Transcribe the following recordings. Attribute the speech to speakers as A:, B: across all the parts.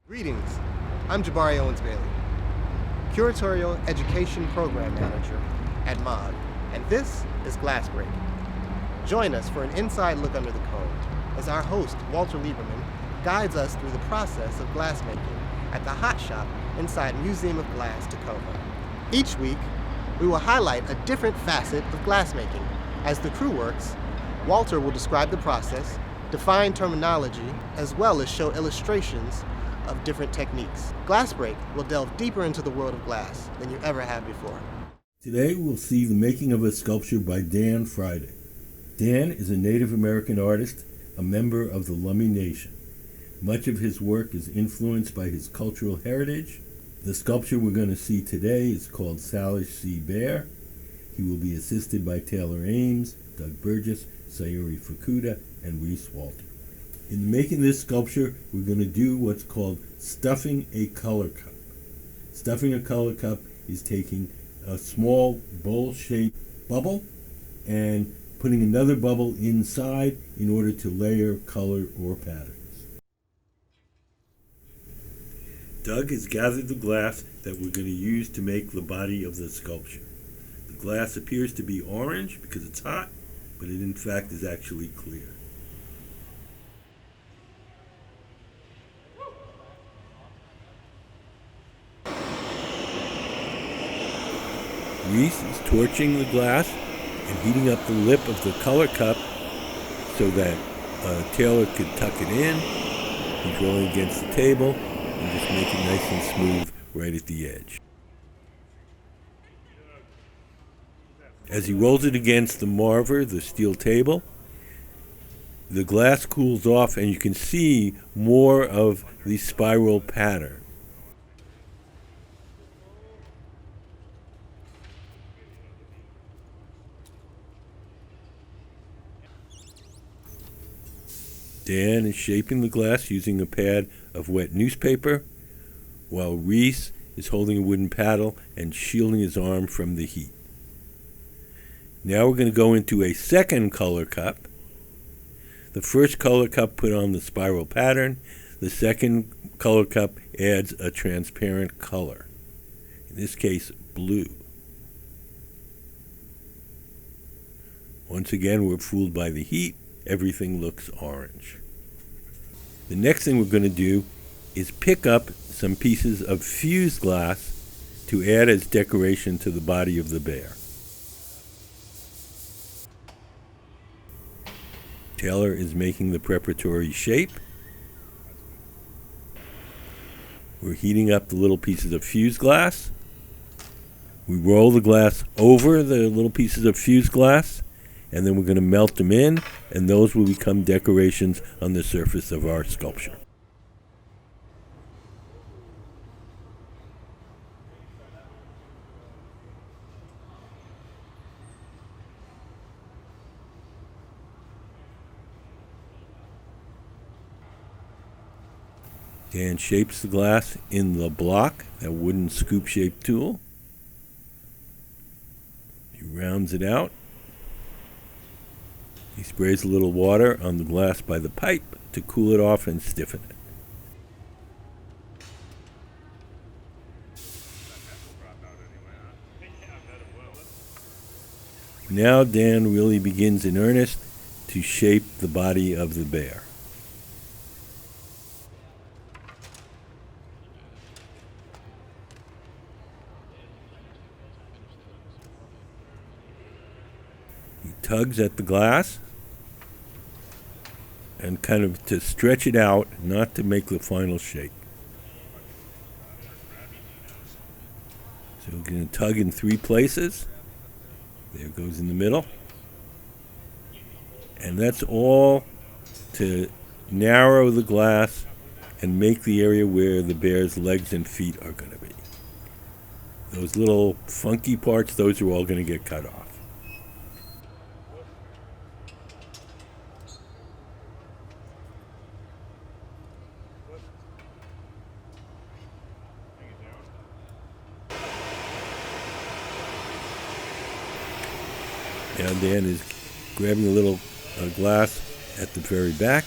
A: Greetings, I'm Jabari Owens-Bailey, Curatorial Education Program Manager at MOG, and this is Glass Break. Join us for an inside look under the code as our host, Walter Lieberman, guides us through the process of glassmaking at the Hot Shop inside Museum of Glass, Tacoma. Each week, we will highlight a different facet of glassmaking. As the crew works, Walter will describe the process, define terminology, as well as show illustrations of different techniques. Glass Break will delve deeper into the world of glass than you ever have before.
B: Today we'll see the making of a sculpture by Dan Friday. Dan is a Native American artist, a member of the Lummi Nation. Much of his work is influenced by his cultural heritage. The sculpture we're going to see today is called Salish Sea Bear. He will be assisted by Taylor Ames, Doug Burgess, Sayuri Fukuda, and Reese Walter. In making this sculpture, we're going to do what's called stuffing a color cup. Stuffing a color cup is taking a small bowl-shaped bubble and putting another bubble inside in order to layer color or patterns. Doug has gathered the glass that we're going to use to make the body of the sculpture. The glass appears to be orange because it's hot, but it in fact is actually clear. Reese is torching the glass and heating up the lip of the color cup so that Taylor could tuck it in. He's rolling against the table and just make it nice and smooth right at the edge. As he rolls it against the marver, the steel table, the glass cools off and you can see more of the spiral pattern. Dan is shaping the glass using a pad of wet newspaper, while Reese is holding a wooden paddle and shielding his arm from the heat. Now we're going to go into a second color cup. The first color cup put on the spiral pattern. The second color cup adds a transparent color, in this case blue. Once again, we're fooled by the heat. Everything looks orange. The next thing we're going to do is pick up some pieces of fused glass to add as decoration to the body of the bear. Taylor is making the preparatory shape. We're heating up the little pieces of fused glass. We roll the glass over the little pieces of fused glass, and then we're going to melt them in, and those will become decorations on the surface of our sculpture. Dan shapes the glass in the block, that wooden scoop-shaped tool. He rounds it out. He sprays a little water on the glass by the pipe to cool it off and stiffen it. Now Dan really begins in earnest to shape the body of the bear. He tugs at the glass and kind of to stretch it out, not to make the final shape. So we're going to tug in 3 places. There it goes in the middle. And that's all to narrow the glass and make the area where the bear's legs and feet are going to be. Those little funky parts, those are all going to get cut off. Now Dan is grabbing a little glass at the very back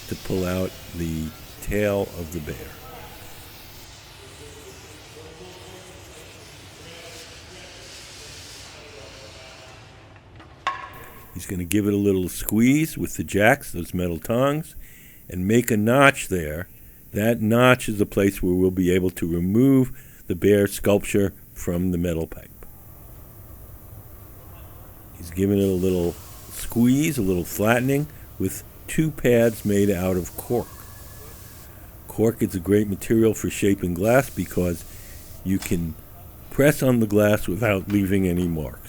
B: to pull out the tail of the bear. He's going to give it a little squeeze with the jacks, those metal tongs, and make a notch there. That notch is the place where we'll be able to remove the bear sculpture from the metal pipe. He's giving it a little squeeze, a little flattening, with 2 pads made out of cork. Cork is a great material for shaping glass because you can press on the glass without leaving any marks.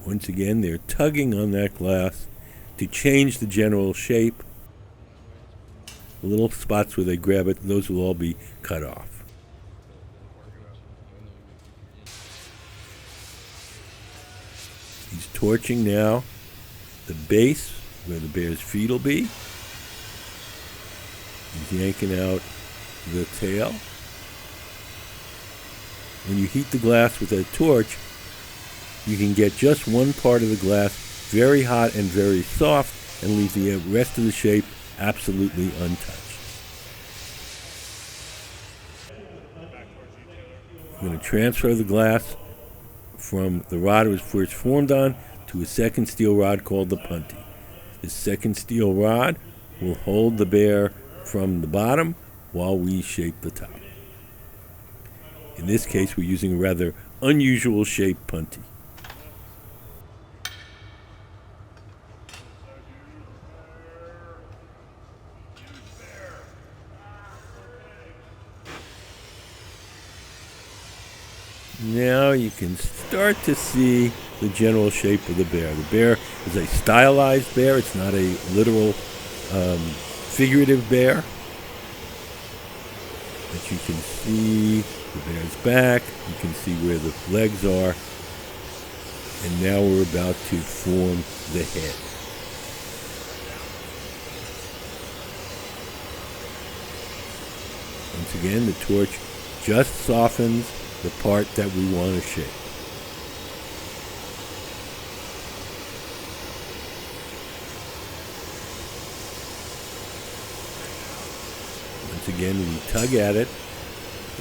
B: Once again, they're tugging on that glass to change the general shape. The little spots where they grab it, those will all be cut off. He's torching now the base where the bear's feet will be. He's yanking out the tail. When you heat the glass with a torch, you can get just one part of the glass very hot and very soft and leave the rest of the shape absolutely untouched. I'm going to transfer the glass from the rod it was first formed on to a second steel rod called the Punty. This second steel rod will hold the bear from the bottom while we shape the top. In this case, we're using a rather unusual shaped Punty. Now you can start to see the general shape of the bear. The bear is a stylized bear. It's not a literal, figurative bear. But you can see the bear's back. You can see where the legs are. And now we're about to form the head. Once again, the torch just softens the part that we want to shape. Once again, we tug at it.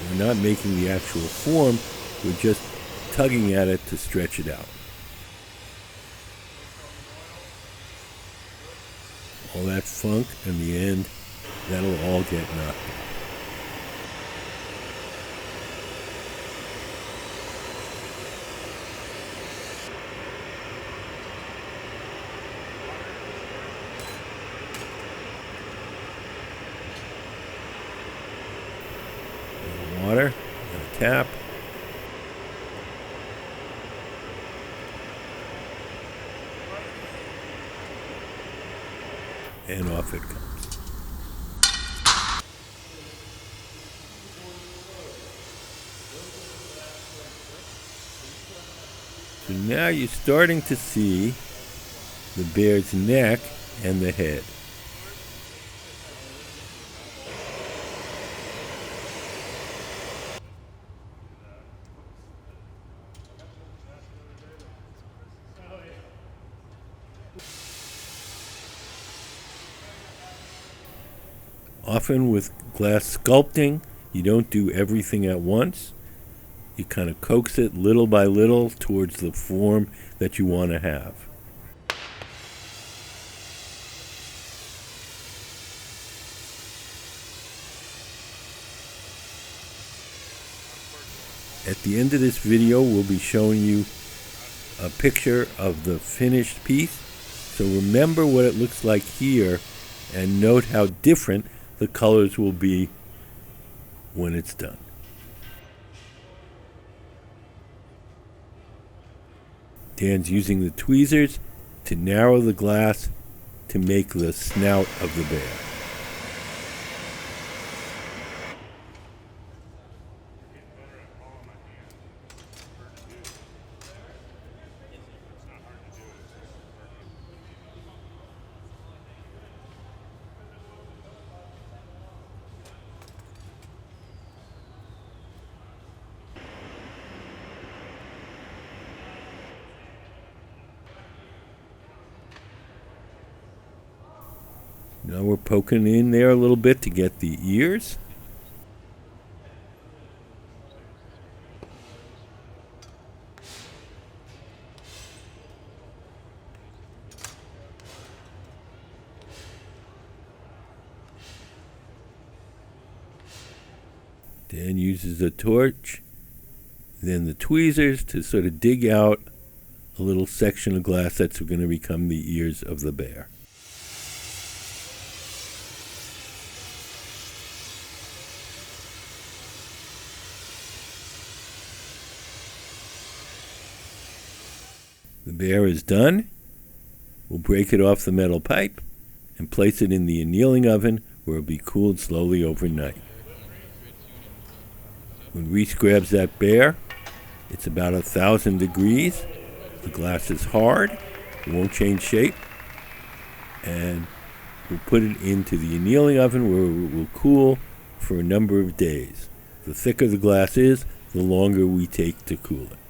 B: We're not making the actual form, we're just tugging at it to stretch it out. All that funk in the end, that'll all get knocked out. Water, and a tap. And off it comes. So now you're starting to see the bear's neck and the head. Often with glass sculpting, you don't do everything at once. You kind of coax it little by little towards the form that you want to have. At the end of this video, we'll be showing you a picture of the finished piece. So remember what it looks like here and note how different the colors will be when it's done. Dan's using the tweezers to narrow the glass to make the snout of the bear. we're poking in there a little bit to get the ears. Dan uses a torch, then the tweezers to sort of dig out a little section of glass that's going to become the ears of the bear. The bear is done. We'll break it off the metal pipe and place it in the annealing oven where it will be cooled slowly overnight. When Reese grabs that bear, it's about 1,000 degrees. The glass is hard, it won't change shape, and we'll put it into the annealing oven where it will cool for a number of days. The thicker the glass is, the longer we take to cool it.